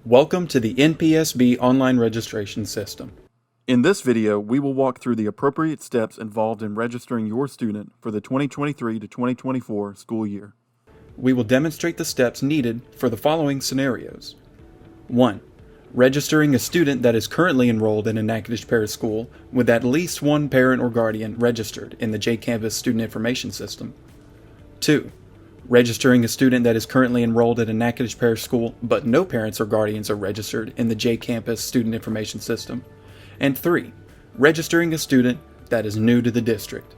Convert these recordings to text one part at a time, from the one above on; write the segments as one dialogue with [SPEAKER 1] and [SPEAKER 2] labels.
[SPEAKER 1] Welcome to the NPSB Online Registration System.
[SPEAKER 2] In this video, we will walk through the appropriate steps involved in registering your student for the 2023 to 2024 school year.
[SPEAKER 1] We will demonstrate the steps needed for the following scenarios. 1. Registering a student that is currently enrolled in a Natchitoches Parish school with at least one parent or guardian registered in the J-Campus Student Information System. 2. Registering a student that is currently enrolled at a Natchitoches Parish school but no parents or guardians are registered in the J-Campus Student Information System. And 3. Registering a student that is new to the district.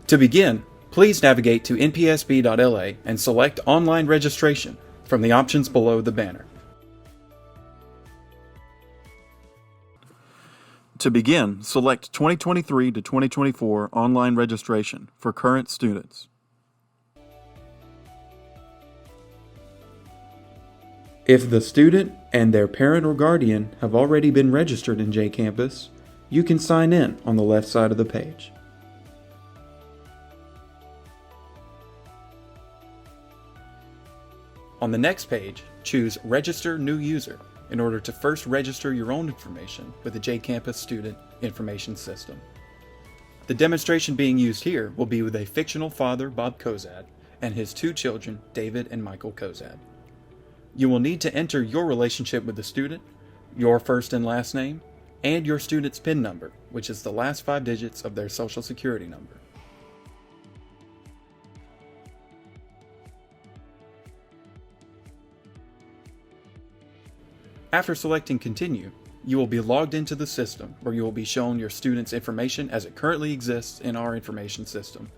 [SPEAKER 1] To begin, please navigate to npsb.la and select Online Registration from the options below the banner.
[SPEAKER 2] To begin, select 2023 to 2024 online registration for current students.
[SPEAKER 1] If the student and their parent or guardian have already been registered in J-Campus, you can sign in on the left side of the page. On the next page, choose Register New User in order to first register your own information with the J-Campus Student Information System. The demonstration being used here will be with a fictional father, Bob Kozad, and his two children, David and Michael Kozad. You will need to enter your relationship with the student, your first and last name, and your student's PIN number, which is the last 5 digits of their Social Security number. After selecting Continue, you will be logged into the system where you will be shown your student's information as it currently exists in our information system.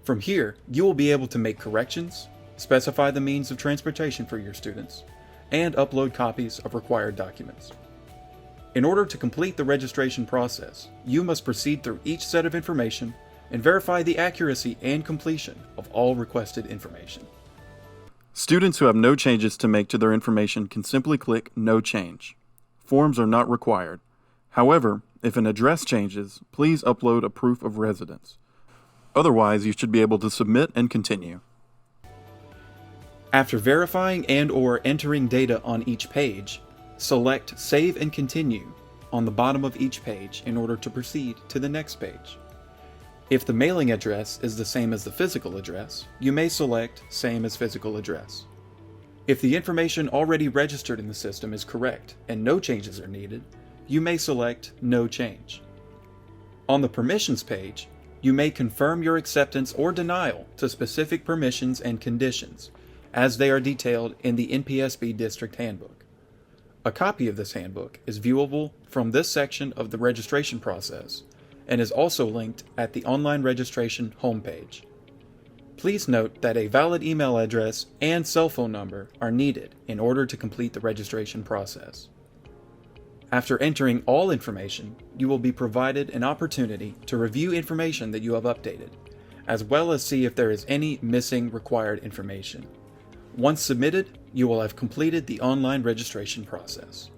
[SPEAKER 1] From here, you will be able to make corrections, specify the means of transportation for your students, and upload copies of required documents. In order to complete the registration process, you must proceed through each set of information and verify the accuracy and completion of all requested information.
[SPEAKER 2] Students who have no changes to make to their information can simply click No Change. Forms are not required. However, if an address changes, please upload a proof of residence. Otherwise, you should be able to submit and continue.
[SPEAKER 1] After verifying and/or entering data on each page, select Save and Continue on the bottom of each page in order to proceed to the next page. If the mailing address is the same as the physical address, you may select Same as Physical Address. If the information already registered in the system is correct and no changes are needed, you may select No Change. On the Permissions page, you may confirm your acceptance or denial to specific permissions and conditions, as they are detailed in the NPSB District Handbook. A copy of this handbook is viewable from this section of the registration process and is also linked at the online registration homepage. Please note that a valid email address and cell phone number are needed in order to complete the registration process. After entering all information, you will be provided an opportunity to review information that you have updated, as well as see if there is any missing required information. Once submitted, you will have completed the online registration process.